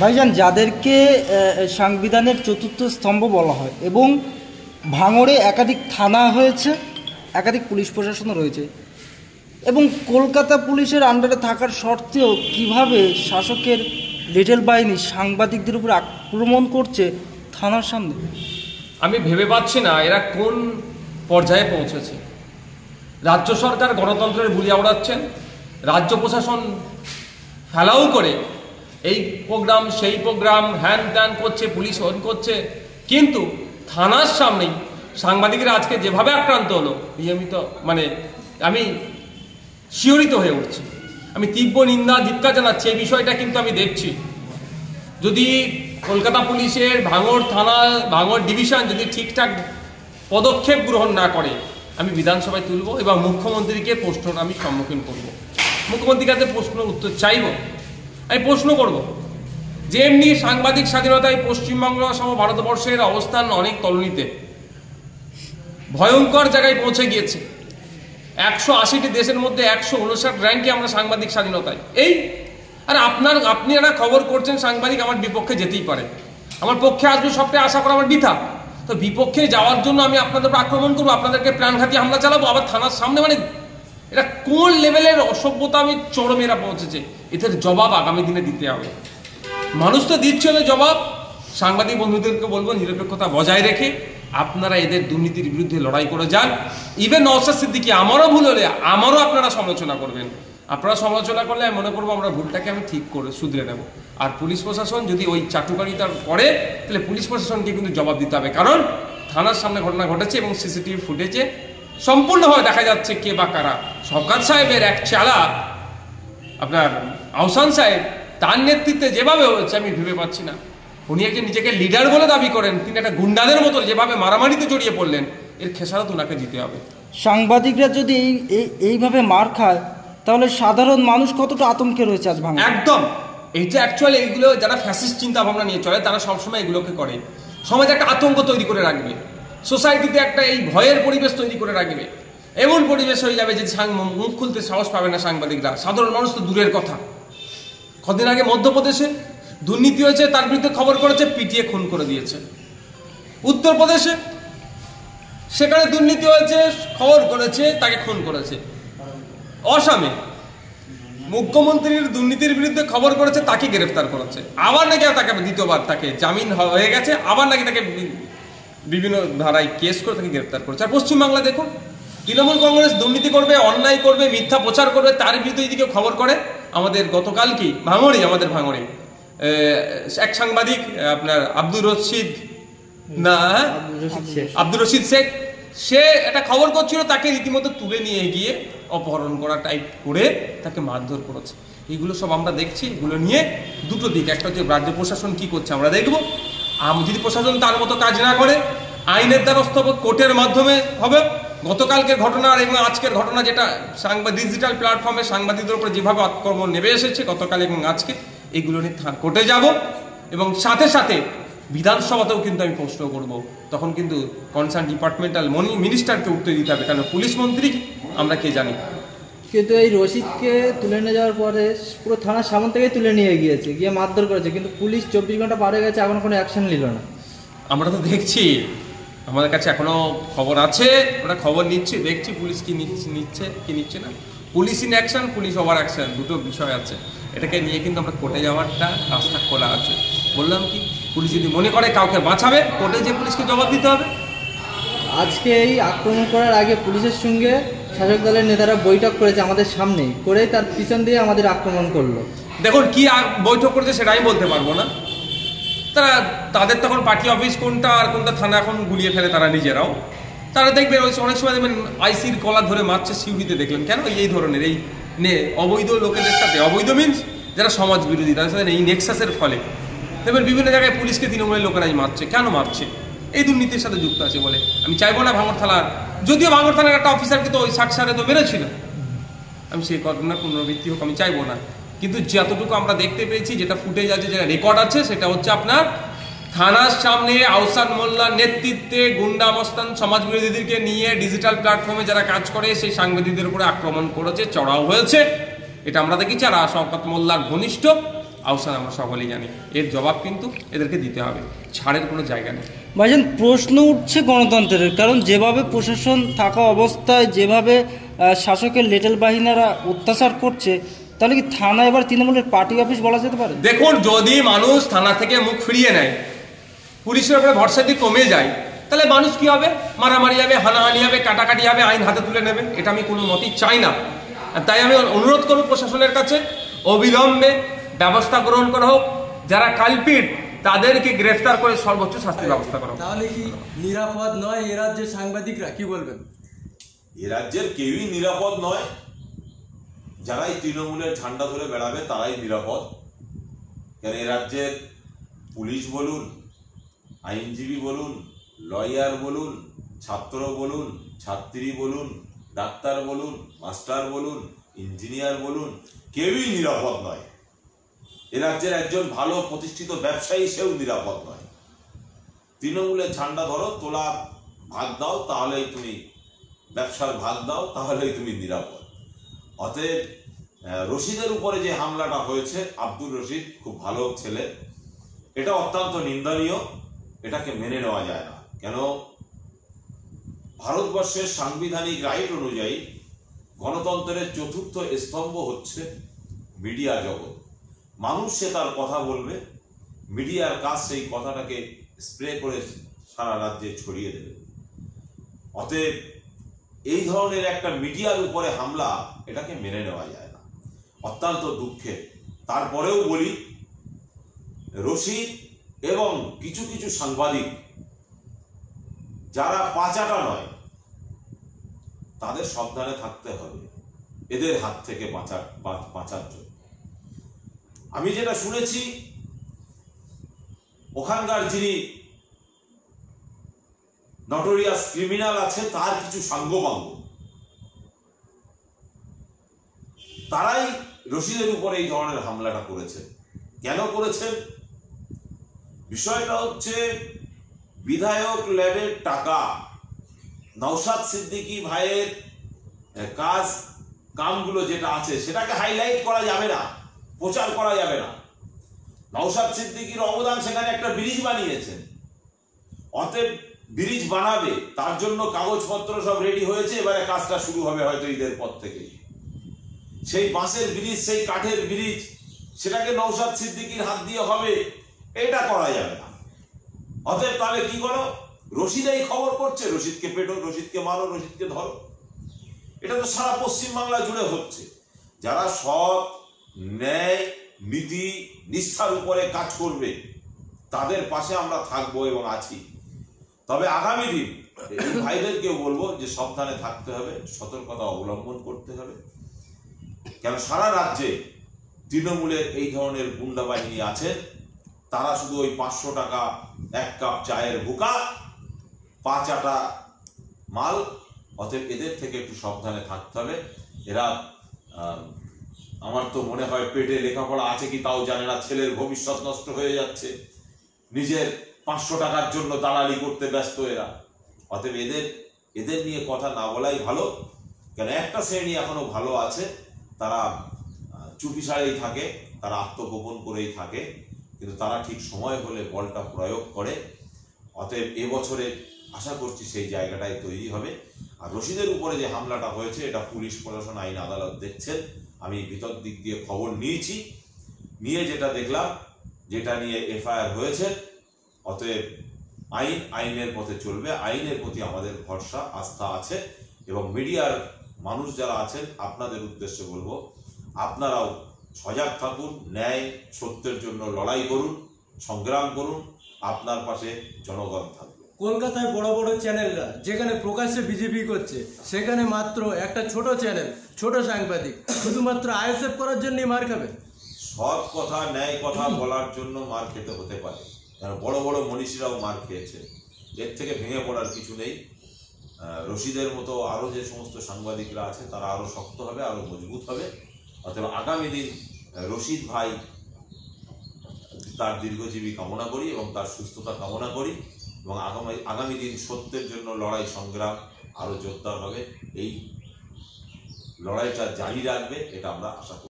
ভাইজান, যাদেরকে সংবিধানের চতুর্থ স্তম্ভ বলা হয় এবং ভাঙড়ে একাধিক থানা হয়েছে, একাধিক পুলিশ প্রশাসনও রয়েছে, এবং কলকাতা পুলিশের আন্ডারে থাকার সত্ত্বেও কিভাবে শাসকের লিটল বাহিনী সাংবাদিকদের উপর আক্রমণ করছে থানার সামনে, আমি ভেবে পাচ্ছি না এরা কোন পর্যায়ে পৌঁছেছে। রাজ্য সরকার গণতন্ত্রের বুলি আওড়াচ্ছেন, রাজ্য প্রশাসন ফেলাও করে এই প্রোগ্রাম সেই প্রোগ্রাম হ্যান ত্যান করছে, পুলিশ অন করছে, কিন্তু থানার সামনেই সাংবাদিকরা আজকে যেভাবে আক্রান্ত হলো, নিয়মিত আমি শিহরিত হয়ে উঠছি। আমি তীব্র নিন্দা ধিক্কার জানাচ্ছি। এই বিষয়টা কিন্তু আমি দেখছি, যদি কলকাতা পুলিশের ভাঙড় থানা, ভাঙড় ডিভিশন যদি ঠিকঠাক পদক্ষেপ গ্রহণ না করে, আমি বিধানসভায় তুলব এবং মুখ্যমন্ত্রীকে প্রশ্ন আমি সম্মুখীন করব। মুখ্যমন্ত্রীর কাছে প্রশ্ন উত্তর চাইব। আমি প্রশ্ন করব যে এমনি সাংবাদিক স্বাধীনতায় পশ্চিমবঙ্গ সহ ভারতবর্ষের অবস্থান অনেক তলনিতে, ভয়ঙ্কর জায়গায় পৌঁছে গিয়েছে। 180টি দেশের মধ্যে 159 র্যাঙ্কে আমরা সাংবাদিক স্বাধীনতায়। আর আপনি একটা খবর করছেন সাংবাদিক আমার বিপক্ষে যেতেই পারে, আমার পক্ষে আসবে সবটাই আশা করা আমার বৃথা। তো বিপক্ষে যাওয়ার জন্য আমি আপনাদের উপর আক্রমণ করবো, আপনাদেরকে প্রাণঘাতী হামলা চালাবো আবার থানার সামনে। এটা কোন লেভেলের অসভ্যতা আমি চরমেরা পৌঁছেছে। এদের জবাব আগামী দিনে দিতে হবে। মানুষ তো দিচ্ছে না জবাব। সাংবাদিক বন্ধুদেরকে বলবো নিরপেক্ষতা বজায় রেখে আপনারা এদের দুর্নীতির বিরুদ্ধে লড়াই করে যান। ইভেন নওশাদ সিদ্দিকী আমারও ভুল হলে আমারও আপনারা সমালোচনা করবেন। আপনারা সমালোচনা করলে আমি মনে করবো আমরা ভুলটাকে আমি ঠিক করে শুধরে নেব। আর পুলিশ প্রশাসন যদি ওই চাটুকারিতা করে, তাহলে পুলিশ প্রশাসনকে কিন্তু জবাব দিতে হবে, কারণ থানার সামনে ঘটনা ঘটেছে এবং সিসিটিভি ফুটেজে সম্পূর্ণভাবে দেখা যাচ্ছে কে বা কারা। শওকত সাহেবের এক চালা আপনার আহসান সাহেব, তার নেতৃত্বে যেভাবে হয়েছে আমি ভেবে পাচ্ছি না। উনি একজন নিজেকে লিডার বলে দাবি করেন, তিনি একটা গুন্ডাদের মতো যেভাবে মারামারিতে জড়িয়ে পড়লেন, এর খেসারত ওনাকে দিতে হবে। সাংবাদিকরা যদি এইভাবে মার খায়, তাহলে সাধারণ মানুষ কতটা আতঙ্কে রয়েছে আজ ভাঙড়ে। একদম, এইটা অ্যাকচুয়ালি এইগুলো যারা ফ্যাসিস্ট চিন্তা ভাবনা নিয়ে চলে, তারা সবসময় এগুলোকে করে। সমাজে একটা আতঙ্ক তৈরি করে রাখবে, সোসাইটিতে একটা এই ভয়ের পরিবেশ তৈরি করে রাখবে। এমন পরিবেশ হয়ে যাবে যে মুখ খুলতে সাহস পাবে না সাংবাদিকরা। সাধারণ মানুষ তো দূরের কথা। কদিন আগে মধ্যপ্রদেশে দুর্নীতি হয়েছে, তার বিরুদ্ধে খবর করেছে, পিটিয়ে খুন করে দিয়েছে। উত্তরপ্রদেশে সেখানে দুর্নীতি হয়েছে, খবর করেছে, তাকে খুন করেছে। আসামে মুখ্যমন্ত্রীর দুর্নীতির বিরুদ্ধে খবর করেছে, তাকে গ্রেফতার করেছে। আবার নাকি তাকে দ্বিতীয়বার তাকে জামিন হয়ে গেছে, আবার নাকি তাকে বিভিন্ন ধারায় কেস করে তাকে গ্রেফতার করেছে। আর পশ্চিমবাংলা দেখুন, তৃণমূল কংগ্রেস দুর্নীতি করবে, অন্যায় করবে, মিথ্যা প্রচার করবে, তার বিরুদ্ধে এদিকে খবর করে। আমাদের গতকাল কি আমাদের ভাঙড়ে এক সাংবাদিক আপনার আব্দুর রশিদ শেখ, সে একটা খবর করছিল, তাকে রীতিমতো তুলে নিয়ে গিয়ে অপহরণ করা টাইপ করে তাকে মারধর করেছে। এগুলো সব আমরা দেখছি। এগুলো নিয়ে দুটো দিক, একটা হচ্ছে রাজ্য প্রশাসন কি করছে আমরা দেখবো। যদি প্রশাসন তার মতো কাজ না করে, আইনের দ্বারস্থ হবে, কোর্টের মাধ্যমে হবে। গতকালকের ঘটনা এবং আজকের ঘটনা, যেটা ডিজিটাল প্ল্যাটফর্মে সাংবাদিকদের উপরে যেভাবে আক্রমণ নেমে এসেছে গতকাল এবং আজকে, এগুলো নিয়ে কোর্টে যাব এবং সাথে সাথে বিধানসভাতেও কিন্তু আমি প্রশ্ন করব। তখন কিন্তু কনসার্ন ডিপার্টমেন্টাল মিনিস্টারকে উত্তর দিতে হবে, কারণ পুলিশ মন্ত্রী আমরা কে জানি। কিন্তু এই রশিদকে তুলে নিয়ে যাওয়ার পরে পুরো থানার সামনে থেকেই তুলে নিয়ে গিয়েছে, গিয়ে মারধর করেছে, কিন্তু পুলিশ 24 ঘন্টা পার হয়ে গেছে, এখন কোনো অ্যাকশন নিল না। আমরা তো দেখছি, আমাদের কাছে এখনো খবর আছে, ওরা খবর নিচ্ছে, দেখছি পুলিশ কি নিচ্ছে কি নিচ্ছে না। Police in action, police over action, দুটো বিষয় আছে। এটাকে নিয়ে কিন্তু আমরা কোর্টে যাওয়ারটা রাস্তা খোলা আছে। বললাম কি, পুলিশ যদি মনে করে কাউকে বাঁচাবে, কোর্টে যে পুলিশকে জবাব দিতে হবে। আজকে এই আক্রমণ করার আগে পুলিশের সঙ্গে শাসক দলের নেতারা বৈঠক করেছে আমাদের সামনেই, করেই তার পিছন দিয়ে আমাদের আক্রমণ করলো। দেখুন কি বৈঠক করেছে সেটা আমি বলতে পারবো না। তাদের তখন পার্টি অফিস কোনটা আর কোনটা থানা এখন গুলিয়ে ফেলে তারা নিজেরাও। তারা দেখবেন অনেক সময় দেখবেন আইসির কলার ধরে মারছে, সিউড়িতে দেখলেন কেন এই ধরনের এই অবৈধ লোকেদের সাথে, অবৈধ মিনস যারা সমাজ বিরোধী, তাদের সাথে এই নেক্সাসের ফলে দেখবেন বিভিন্ন জায়গায় পুলিশকে তৃণমূলের লোকেরাই মারছে। কেন মারছে? এই দুর্নীতির সাথে যুক্ত আছে বলে। আমি চাইবো না ভাঙড় থানার, যদিও ভাঙড় থানার একটা অফিসারকে তো ওই 60 সালে তো মেরেছিল, আমি সেই ঘটনার পুনরাবৃত্তি হোক আমি চাইবো না। কিন্তু যতটুকু আমরা দেখতে পেয়েছি, যেটা ফুটেজ আছে, যেটা রেকর্ড আছে, সেটা হচ্ছে আপনার থানার সামনে আহসান মোল্লার নেতৃত্বে গুন্ডা মস্তান সমাজ বিরোধীদেরকে নিয়ে ডিজিটাল প্ল্যাটফর্মে যারা কাজ করে সেই সাংবাদিকদের উপরে আক্রমণ করেছে, চড়াও হয়েছে। এটা আমরা দেখেছি। আর শওকত মোল্লার ঘনিষ্ঠ আহসান আমরা সকলেই জানি। এর জবাব কিন্তু এদেরকে দিতে হবে, ছাড়ের কোনো জায়গা নেই। ভাইজান, প্রশ্ন উঠছে গণতন্ত্রের, কারণ যেভাবে প্রশাসন থাকা অবস্থায় যেভাবে শাসকের লেটেল বাহিনীরা অত্যাচার করছে, তাহলে কি থানা এবার তৃণমূলের পার্টি অফিস বলা যেতে পারে? দেখুন, যদি মানুষ থানা থেকে মুখ ফিরিয়ে নেয়, পুলিশের উপরে ভরসা দিয়ে কমে যায়, তাহলে মানুষ কি হবে? মারামারি হবে, হানাহানি হবে, কাটাকাটি হবে, আইন হাতে তুলে নেবে। এটা আমি কোনো মতেই চাই না। তাই আমি অনুরোধ করব প্রশাসনের কাছে, অবিলম্বে ব্যবস্থা গ্রহণ করা হোক, যারা কালপিট তাদেরকে গ্রেফতার করে সর্বোচ্চ শাস্তির ব্যবস্থা করা হোক। তাহলে কি নিরাপদ নয় এ রাজ্যের সাংবাদিকরা? কি বলবেন? এ রাজ্যের কেউই নিরাপদ নয়। যারাই তৃণমূলের ঝান্ডা ধরে বেড়াবে তারাই নিরাপদ। কেন, এ রাজ্যের পুলিশ বলুন, আইনজীবী বলুন, লয়ার বলুন, ছাত্র বলুন, ছাত্রী বলুন, ডাক্তার বলুন, মাস্টার বলুন, ইঞ্জিনিয়ার বলুন, কেউই নিরাপদ নয়। এ রাজ্যের একজন ভালো প্রতিষ্ঠিত ব্যবসায়ী সেও নিরাপদ নয়। তৃণমূলের ঝান্ডা ধরো, তোলা ভাগ দাও, তাহলেই তুমি ব্যবসার ভাগ দাও, তাহলেই তুমি নিরাপদ। অতএব রশিদের উপরে যে হামলাটা হয়েছে, আব্দুর রশিদ খুব ভালো ছেলে, এটা অত্যন্ত নিন্দনীয়। এটাকে মেনে নেওয়া যায় না। কেন, ভারতবর্ষের সাংবিধানিক রাইট অনুযায়ী গণতন্ত্রের চতুর্থ স্তম্ভ হচ্ছে মিডিয়া জগৎ। মানুষ সে তার কথা বলবে, মিডিয়ার কাজ সেই কথাটাকে স্প্রে করে সারা রাজ্যে ছড়িয়ে দেবে। অতএব এই ধরনের একটা মিডিয়ার উপরে হামলা, এটাকে মেনে নেওয়া যায় না, অত্যন্ত দুঃখের। তারপরেও বলি, রশিদ এবং কিছু কিছু সাংবাদিক যারা পাচাটা নয়, তাদের সাবধানে থাকতে হবে এদের হাত থেকে বাঁচার জন্য। আমি যেটা শুনেছি, ওখানকার যিনি নটোরিয়াস ক্রিমিনাল আছে, তার কিছু সাঙ্গপাঙ্গ, তারাই রশিদের উপরে এই ধরনের হামলাটা করেছে। কেন করেছেন? বিষয়টা হচ্ছে, বিধায়ক ল্যাবের টাকা নওশাদ সিদ্দিকী ভাইয়ের কামগুলো যেটা আছে সেটাকে হাইলাইট করা যাবে না, প্রচার করা যাবে না। নওশাদ সিদ্দিকীর অবদান, সেখানে একটা ব্রিজ বানিয়েছেন। অতএব ব্রিজ বানাবে, তার জন্য কাগজপত্র সব রেডি হয়েছে, এবারে কাজটা শুরু হবে হয়তো ঈদের পর থেকেই। সেই বাঁশের ব্রিজ, সেই কাঠের ব্রিজ, সেটাকে নওশাদ সিদ্দিকীর হাত দিয়ে হবে, এটা করা যাবে না। অতএব তাহলে কি করো? রশিদাই খবর করছে, রশিদকে পেটো, রশিদকে মারো, রশিদকে ধরো। এটা তো সারা পশ্চিমবাংলা জুড়ে হচ্ছে। যারা সৎ, ন্যায়, নীতি, নিষ্ঠার উপরে কাজ করবে, তাদের পাশে আমরা থাকবো এবং আছি। তবে আগামী দিন এই ভাইদেরকেও বলবো যে সাবধানে থাকতে হবে, সতর্কতা অবলম্বন করতে হবে। কেন, সারা রাজ্যে তৃণমূলের এই ধরনের গুন্ডা বাহিনী আছে, তারা শুধু ওই 500 টাকা এক কাপ চায়ের বুকা, 5 আটা মাল। অতএব এদের থেকে একটু সাবধানে থাকতে হবে। এরা, আমার তো মনে হয় পেটে লেখাপড়া আছে কি তাও জানে না, ছেলের ভবিষ্যৎ নষ্ট হয়ে যাচ্ছে, নিজের 500 টাকার জন্য দালালি করতে ব্যস্ত এরা। অতএব এদের নিয়ে কথা না বলাই ভালো। কেন, একটা শ্রেণী এখনো ভালো আছে, তারা চুপিসারেই থাকে, তারা আত্মগোপন করেই থাকে, কিন্তু তারা ঠিক সময় হলে বলটা প্রয়োগ করে। অতএব এবছরে আশা করছি সেই জায়গাটাই তৈরি হবে। আর রশিদের উপরে যে হামলাটা হয়েছে, এটা পুলিশ প্রশাসন, আইন আদালত দেখছেন। আমি ভিতর দিক দিয়ে খবর নিয়েছি, নিয়ে যেটা দেখলাম, যেটা নিয়ে এফআইআর হয়েছে। অতএব আইনের পথে চলবে, আইনের প্রতি আমাদের ভরসা, আস্থা আছে। এবং মিডিয়ার মানুষ যারা আছেন, আপনাদের উদ্দেশ্যে বলবো, আপনারাও সজাগ থাকুন, ন্যায় সত্যের জন্য লড়াই করুন, সংগ্রাম করুন, আপনার পাশে জনগণ থাকবে। কলকাতায় বড় বড় চ্যানেলরা যেখানে প্রকাশ্যে বিজেপি করছে, সেখানে মাত্র একটা ছোট চ্যানেল, ছোট সাংবাদিক শুধুমাত্র আইএসএফ করার জন্যই মার খাবে। সৎ কথা, ন্যায় কথা বলার জন্য মার খেতে হতে পারে, কারণ বড় বড় মনীষীরাও মার খেয়েছে। এর থেকে ভেঙে পড়ার কিছু নেই। রশিদের মতো আরো যে সমস্ত সাংবাদিকরা আছে, তারা আরো শক্ত হবে, আরো মজবুত হবে। অতএব আগামী দিন রশিদ ভাই, তার দীর্ঘজীবী কামনা করি এবং তার সুস্থতা কামনা করি। এবং আগামী দিন সত্যের জন্য লড়াই সংগ্রাম আরো জোরদার হবে। এই লড়াইটা জারি রাখবে, এটা আমরা আশা করি।